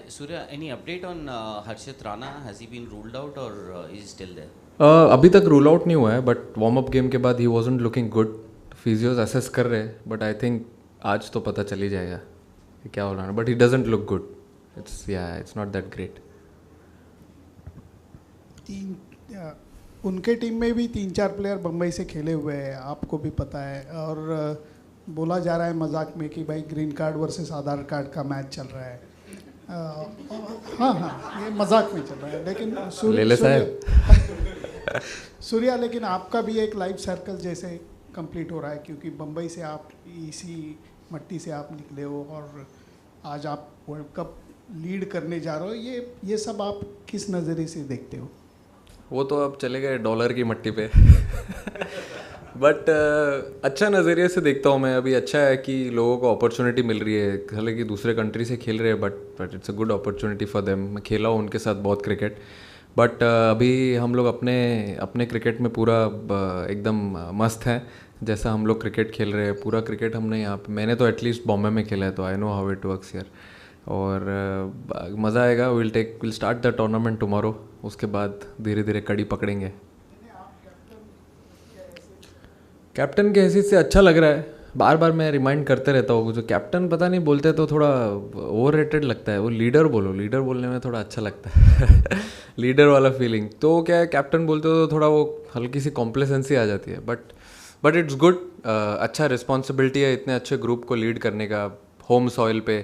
Surya, any update on Harshit Rana? Has he been ruled out or is he still there? अभी तक rule out नहीं हुआ है, but warm up game के बाद ही wasn't looking good. Physios assess कर रहे हैं, बट आई थिंक आज तो पता चल ही जाएगा कि क्या हो रहा है. But he doesn't look good. It's not that great. उनके टीम में भी 3-4 प्लेयर बम्बई से खेले हुए हैं, आपको भी पता है. और बोला जा रहा है मजाक में कि भाई ग्रीन कार्ड वर्सेस आधार कार्ड का मैच चल रहा है. हाँ हाँ, ये मजाक में चल रहा है, लेकिन सूर्या, लेकिन आपका भी एक लाइफ सर्कल जैसे कंप्लीट हो रहा है, क्योंकि बम्बई से आप इसी मट्टी से आप निकले हो और आज आप वर्ल्ड कप लीड करने जा रहे हो. ये सब आप किस नज़रिए से देखते हो? वो तो अब चले गए डॉलर की मट्टी पे. बट अच्छा नज़रिए से देखता हूँ मैं. अभी अच्छा है कि लोगों को अपॉर्चुनिटी मिल रही है, हालांकि दूसरे कंट्री से खेल रहे हैं, but it's a good opportunity for them. मैं खेला हूँ उनके साथ बहुत क्रिकेट. बट अभी हम लोग अपने क्रिकेट में पूरा एकदम मस्त हैं. जैसा हम लोग क्रिकेट खेल रहे हैं, पूरा क्रिकेट हमने यहाँ पे, मैंने तो एटलीस्ट बॉम्बे में खेला है, तो I know how it works here. और मज़ा आएगा. Will start the tournament tomorrow. उसके बाद धीरे धीरे कड़ी पकड़ेंगे. कैप्टन के हैसियत से अच्छा लग रहा है. बार बार मैं रिमाइंड करते रहता हूँ, जो कैप्टन पता नहीं बोलते तो थोड़ा ओवर रेटेड लगता है. वो लीडर बोलो, लीडर बोलने में थोड़ा अच्छा लगता है. लीडर वाला फीलिंग. तो क्या है, कैप्टन बोलते हो तो थोड़ा वो हल्की सी कॉम्प्लेसेंसी आ जाती है. But it's good. अच्छा रिस्पॉन्सिबिलिटी है इतने अच्छे ग्रुप को लीड करने का, होम सॉइल पे,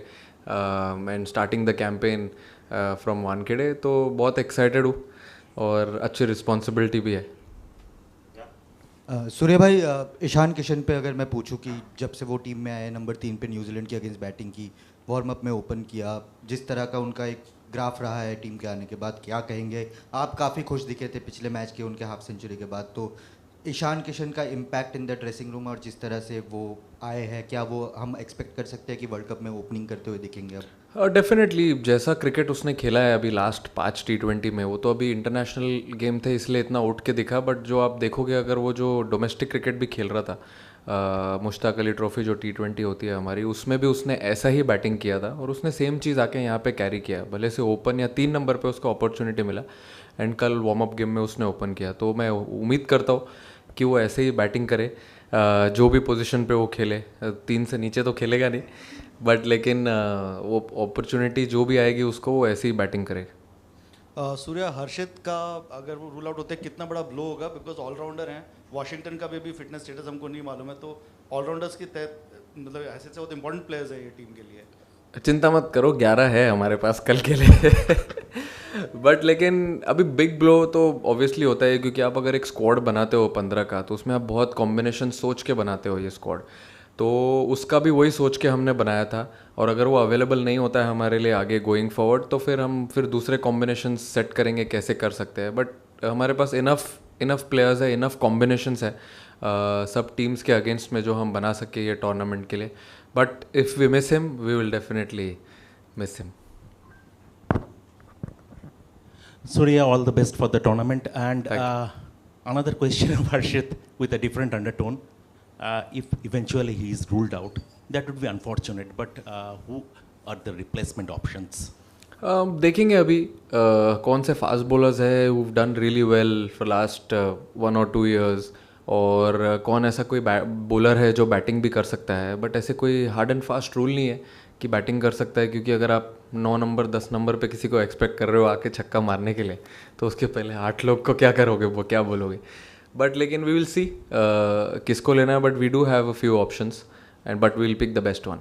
and starting the campaign from Wankhede. तो बहुत एक्साइटेड हूँ और अच्छी रिस्पॉन्सिबिलिटी भी है. सूर्य भाई, ईशान किशन पे अगर मैं पूछूं कि जब से वो टीम में आए, नंबर 3 पे न्यूजीलैंड के अगेंस्ट बैटिंग की, वार्म अप में ओपन किया, जिस तरह का उनका एक ग्राफ रहा है टीम के आने के बाद, क्या कहेंगे आप? काफ़ी खुश दिखे थे पिछले मैच के उनके हाफ सेंचुरी के बाद. तो ईशान किशन का impact in the dressing room और जिस तरह से वो आए हैं, क्या वो हम एक्सपेक्ट कर सकते हैं कि वर्ल्ड कप में ओपनिंग करते हुए दिखेंगे अब? डेफिनेटली. जैसा क्रिकेट उसने खेला है अभी लास्ट 5 T20 में, वो तो अभी इंटरनेशनल गेम थे इसलिए इतना उठ के दिखा. बट जो आप देखोगे, अगर वो जो डोमेस्टिक क्रिकेट भी खेल रहा था, मुश्ताक अली ट्रॉफी जो T20 होती है हमारी, उसमें भी उसने ऐसा ही बैटिंग किया था और उसने सेम चीज़ आके यहाँ पे कैरी किया. भले से ओपन या 3 नंबर पे उसको अपॉर्चुनिटी मिला, एंड कल वार्म अप गेम में उसने ओपन किया. तो मैं उम्मीद करता हूँ कि वो ऐसे ही बैटिंग करे, जो भी पोजीशन पे वो खेले. 3 से नीचे तो खेलेगा नहीं, बट लेकिन वो अपॉर्चुनिटी जो भी आएगी उसको वो ऐसे ही बैटिंग करे. सूर्या, हर्षित का अगर वो रूल आउट होते हैं कितना बड़ा ब्लो होगा? बिकॉज ऑलराउंडर हैं. वॉशिंगटन का भी फिटनेस स्टेटस हमको नहीं मालूम है. तो ऑलराउंडर्स के तहत मतलब ऐसे से बहुत इंपॉर्टेंट प्लेयर्स है ये टीम के लिए. चिंता मत करो, 11 है हमारे पास कल के लिए. बट लेकिन अभी बिग ब्लो तो ऑब्वियसली होता है, क्योंकि आप अगर एक स्क्वाड बनाते हो 15 का, तो उसमें आप बहुत कॉम्बिनेशन सोच के बनाते हो ये स्क्वाड. तो उसका भी वही सोच के हमने बनाया था. और अगर वो अवेलेबल नहीं होता है हमारे लिए आगे गोइंग फॉरवर्ड, तो फिर हम दूसरे कॉम्बिनेशन सेट करेंगे कैसे कर सकते हैं. बट हमारे पास इनफ प्लेयर्स है, इनफ कॉम्बिनेशंस है सब टीम्स के अगेंस्ट में, जो हम बना सके ये टूर्नामेंट के लिए. But if we miss him, we will definitely miss him. Surya, all the best for the tournament. And another question of Harshit with a different undertone. If eventually he is ruled out, that would be unfortunate. But who are the replacement options? देखेंगे अभी कौन से fast bowlers है who've done really well for last 1 or 2 years, और कौन ऐसा कोई bowler है जो बैटिंग भी कर सकता है. बट ऐसे कोई हार्ड एंड फास्ट रूल नहीं है कि बैटिंग कर सकता है, क्योंकि अगर आप 9 नंबर 10 नंबर पे किसी को एक्सपेक्ट कर रहे हो आके छक्का मारने के लिए, तो उसके पहले 8 लोग को क्या करोगे, वो क्या बोलोगे. बट लेकिन वी विल सी किसको लेना है. But we do have a few options, and but we will pick the best one.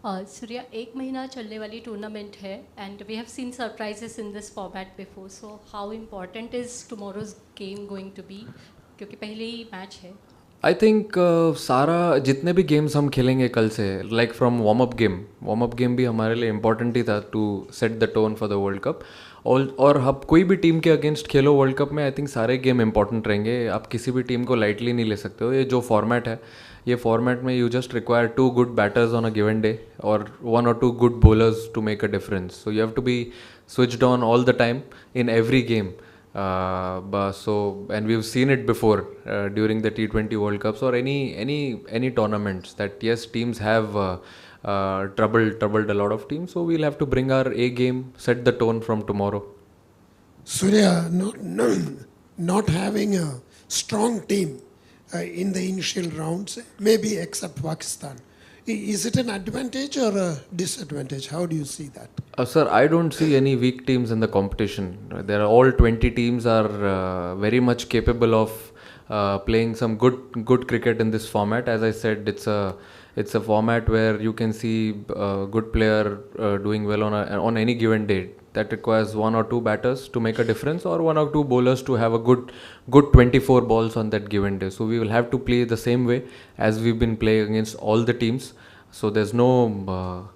Surya, 1 महीना चलने वाली टूर्नामेंट है and we have seen surprises in this format before. So how important is tomorrow's game going to be, क्योंकि पहले ही match है. I think सारा जितने भी गेम्स हम खेलेंगे कल से, like from warm up game भी हमारे लिए इम्पॉर्टेंट ही था to set the tone for the world cup. और अब कोई भी टीम के अगेंस्ट खेलो वर्ल्ड कप में, आई थिंक सारे गेम इंपॉर्टेंट रहेंगे. आप किसी भी टीम को लाइटली नहीं ले सकते हो. ये जो फॉर्मेट है, ये फॉर्मेट में you just require 2 good batters on a given day और 1 or 2 good bowlers to make a difference. So you have to be switched on all the time in every game. And we've seen it before during the T20 World Cups or any tournaments, that yes, teams have troubled a lot of teams. So we'll have to bring our A game, set the tone from tomorrow. Surya, not having a strong team in the initial rounds, maybe except Pakistan. Is it an advantage or a disadvantage? How do you see that? Sir, I don't see any weak teams in the competition. There are all 20 teams are very much capable of playing some good cricket in this format. As I said, it's a format where you can see a good player doing well on any given day. That requires 1 or 2 batters to make a difference, or 1 or 2 bowlers to have a good 24 balls on that given day. So we will have to play the same way as we've been playing against all the teams. So there's no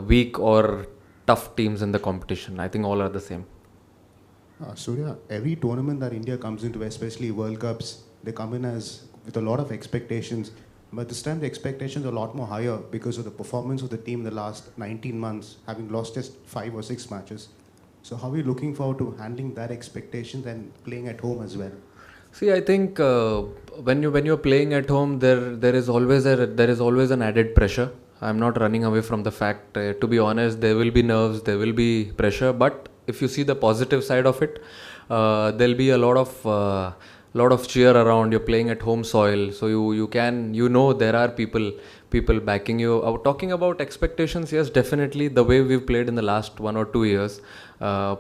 weak or tough teams in the competition. I think all are the same. Surya, every tournament that India comes into, especially World Cups, they come in with a lot of expectations. But this time the expectations are a lot more higher because of the performance of the team in the last 19 months, having lost just 5 or 6 matches. So how are you looking forward to handling that expectations and playing at home as well? See, I think when you're playing at home, there is always an added pressure. I'm not running away from the fact. To be honest, there will be nerves, there will be pressure. But if you see the positive side of it, there'll be a lot of cheer around. You're playing at home soil, so you know there are people backing you. Talking about expectations, yes, definitely the way we've played in the last 1 or 2 years,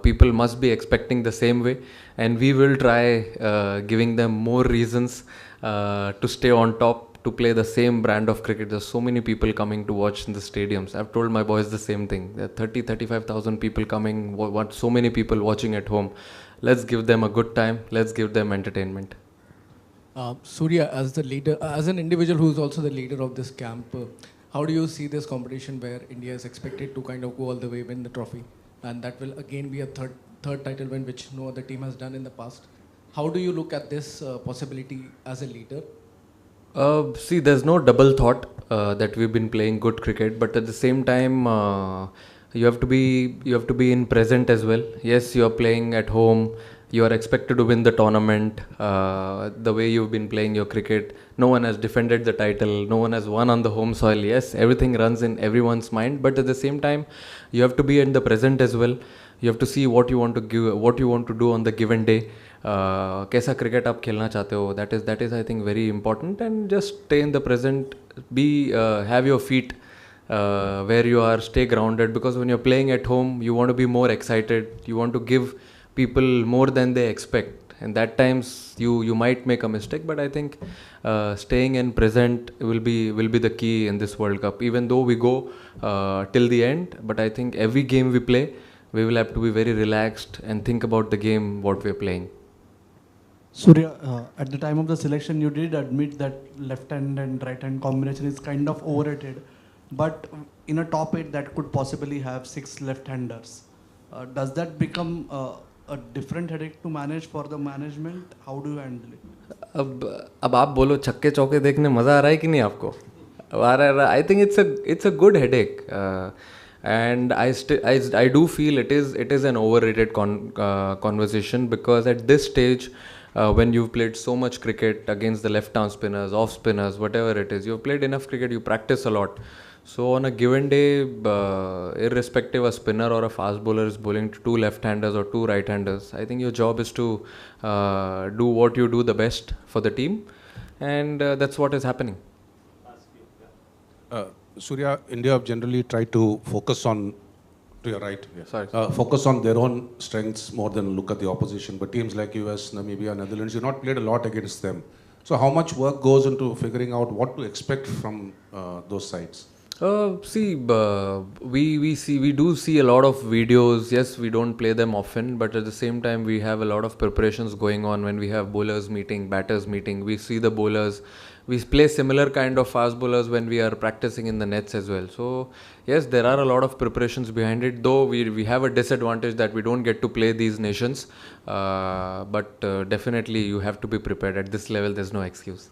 people must be expecting the same way, and we will try giving them more reasons to stay on top, to play the same brand of cricket. There's so many people coming to watch in the stadiums. I've told my boys the same thing. There are 35,000 people coming, so many people watching at home. Let's give them a good time. Let's give them entertainment. Surya, as the leader, as an individual who is also the leader of this camp, how do you see this competition where India is expected to kind of go all the way, win the trophy, and that will again be a third title win, which no other team has done in the past? How do you look at this possibility as a leader? See, there's no double thought that we've been playing good cricket, but at the same time, you have to be in present as well. Yes, you are playing at home. You are expected to win the tournament. The way you've been playing your cricket, no one has defended the title. No one has won on the home soil. Yes, everything runs in everyone's mind, but at the same time, you have to be in the present as well. You have to see what you want to give, what you want to do on the given day. कैसा cricket आप खेलना चाहते हो, that is I think very important, and just stay in the present, have your feet where you are, stay grounded, because when you're playing at home you want to be more excited, you want to give people more than they expect, and that times you might make a mistake, but I think staying in present will be the key in this World Cup, even though we go till the end. But I think every game we play, we will have to be very relaxed and think about the game what we're playing. Surya, at the time of the selection, you did admit that left hand and right hand combination is kind of overrated. But in a top 8 that could possibly have 6 left-handers. Does that become a different headache to manage for the management? How do you handle it? अब आप बोलो छक्के चौके देखने मज़ा आ रहा है कि नहीं आपको? आ रहा है. I think it's a good headache. And I do feel it is an overrated conversation, because at this stage, when you've played so much cricket against the left arm spinners, off spinners, whatever it is, you've played enough cricket, you practice a lot. So on a given day, irrespective a spinner or a fast bowler is bowling to 2 left-handers or 2 right-handers, I think your job is to do what you do the best for the team, and that's what is happening. Surya, India have generally tried to focus on, to your right, Sorry. focus on their own strengths more than look at the opposition. But teams like US, Namibia, Netherlands, you've not played a lot against them. So how much work goes into figuring out what to expect from those sides? We do see a lot of videos. Yes, we don't play them often, but at the same time, we have a lot of preparations going on when we have bowlers meeting, batters meeting. We see the bowlers. We play similar kind of fast bowlers when we are practicing in the nets as well. So yes, there are a lot of preparations behind it, though we have a disadvantage that we don't get to play these nations. But definitely you have to be prepared. At this level, there's no excuse.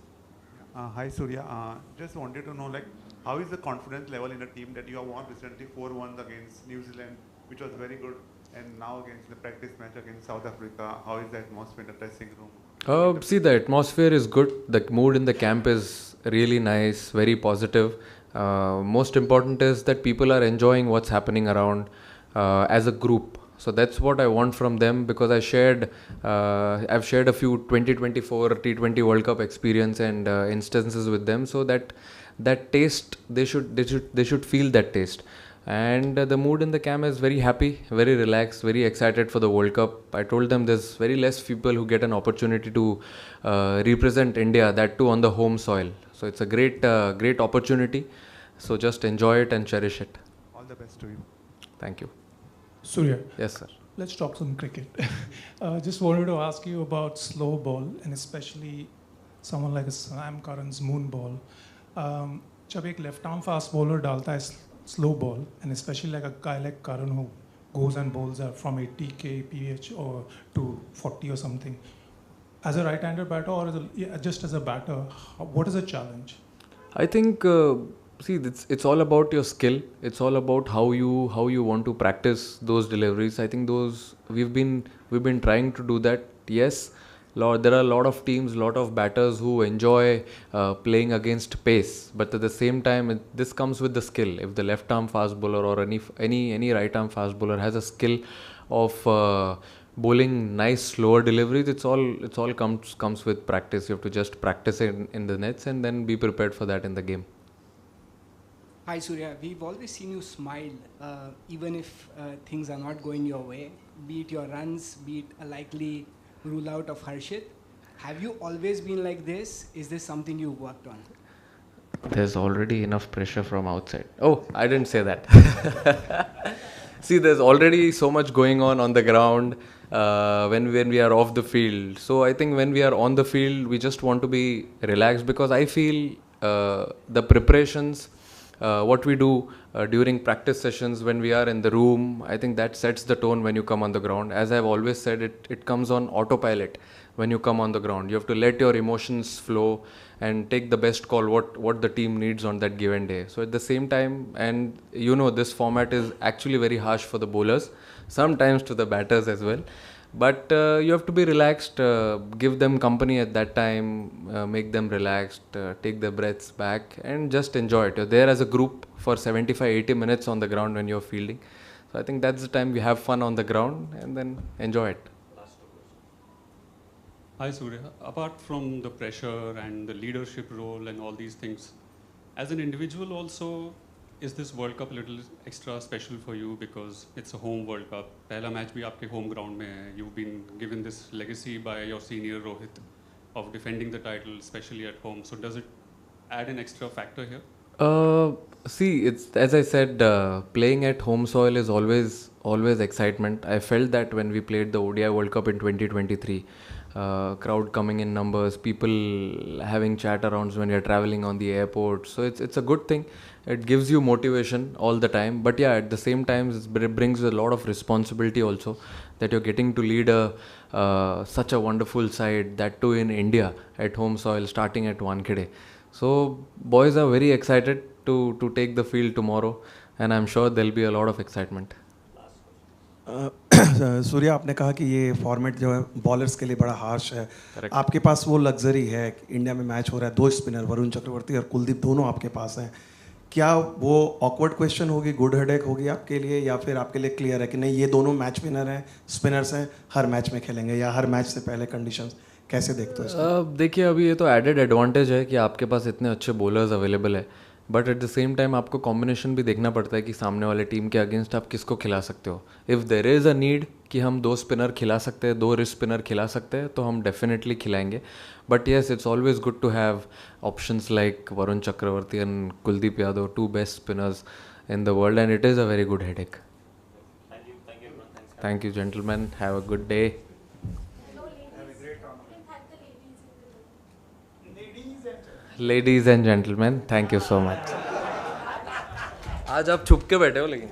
Hi Surya, just wanted to know, like, how is the confidence level in a team that you have won recently 4-1 against New Zealand, which was very good, and now against the practice match against South Africa? How is the atmosphere in the dressing room? See, the atmosphere is good. The mood in the camp is really nice, very positive. Most important is that people are enjoying what's happening around as a group. So that's what I want from them, because I've shared a few 2024 T20 World Cup experience and instances with them, so that taste, they should feel that taste. And the mood in the camp is very happy, very relaxed, very excited for the World Cup. I told them there's very less people who get an opportunity to represent India, that too on the home soil. So it's a great opportunity. So just enjoy it and cherish it. All the best to you. Thank you. Surya. Yes, sir. Let's talk some cricket. Just wanted to ask you about slow ball, and especially someone like Sam Curran's moon ball. जब एक left arm fast bowler डालता है slow ball, and especially like a guy like Curran who goes and bowls from 80 kph or to 40 or something, as a right-hander batter or just as a batter, what is the challenge? I think see, it's all about your skill. It's all about how you want to practice those deliveries. I think those we've been trying to do that. Yes, there are a lot of teams, lot of batters who enjoy playing against pace, but at the same time, this comes with the skill. If the left arm fast bowler or any right arm fast bowler has a skill of bowling nice slower deliveries, it's all comes with practice. You have to just practice it in the nets and then be prepared for that in the game. Hi Surya, we've always seen you smile even if things are not going your way, be it your runs, be it a likely rule out of Harshit. Have you always been like this? Is this something you worked on? There's already enough pressure from outside. Oh, I didn't say that. See, there's already so much going on the ground when we are off the field. So I think when we are on the field, we just want to be relaxed, because I feel the preparations, what we do during practice sessions when we are in the room, I think that sets the tone when you come on the ground. As I've always said, it comes on autopilot when you come on the ground. You have to let your emotions flow and take the best call what the team needs on that given day. So at the same time, and this format is actually very harsh for the bowlers, sometimes to the batters as well. But you have to be relaxed, give them company at that time, make them relaxed, take their breaths back and just enjoy it. You're there as a group for 75-80 minutes on the ground when you're fielding. So I think that's the time we have fun on the ground and then enjoy it. Hi Surya, apart from the pressure and the leadership role and all these things, as an individual also, is this World Cup a little extra special for you because it's a home World Cup? Pehla match bhi aapke home ground mein hai. You've been given this legacy by your senior Rohit of defending the title, especially at home. So does it add an extra factor here? See, it's as I said, playing at home soil is always excitement. I felt that when we played the ODI World Cup in 2023. Crowd coming in numbers, people having chat arounds when you're traveling on the airport. So it's a good thing. It gives you motivation all the time. But yeah, at the same time, it brings a lot of responsibility also, that you're getting to lead such a wonderful side, that too in India at home soil, starting at Wankhede. So boys are very excited to take the field tomorrow, and I'm sure there'll be a lot of excitement. Surya, आपने कहा कि ये format जो है bowlers के लिए बड़ा harsh है. आपके पास वो लग्जरी है, इंडिया में मैच हो रहा है, 2 स्पिनर वरुण चक्रवर्ती और कुलदीप दोनों आपके पास हैं. क्या वो ऑकवर्ड क्वेश्चन होगी, गुड हेडेक होगी आपके लिए, या फिर आपके लिए क्लियर है कि नहीं ये दोनों मैच विनर हैं, स्पिनर्स हैं, हर मैच में खेलेंगे, या हर मैच से पहले कंडीशंस कैसे देखते हो इसको? देखिए, अभी ये तो एडेड एडवांटेज है कि आपके पास इतने अच्छे बॉलर्स अवेलेबल है, but at the same time आपको कॉम्बिनेशन भी देखना पड़ता है कि सामने वाले टीम के अगेंस्ट आप किसको खिला सकते हो. If there is a need कि हम 2 स्पिनर खिला सकते हैं, 2 रिस्ट स्पिनर खिला सकते हैं, तो हम डेफिनेटली खिलाएंगे. But yes, it's always good to have options like Varun Chakravarthy and Kuldeep Yadav, 2 best spinners in the world, and it is a very good headache. Thank you gentlemen, have a good day. Ladies and gentlemen, thank you so much. आज आप छुप के बैठे हो लेकिन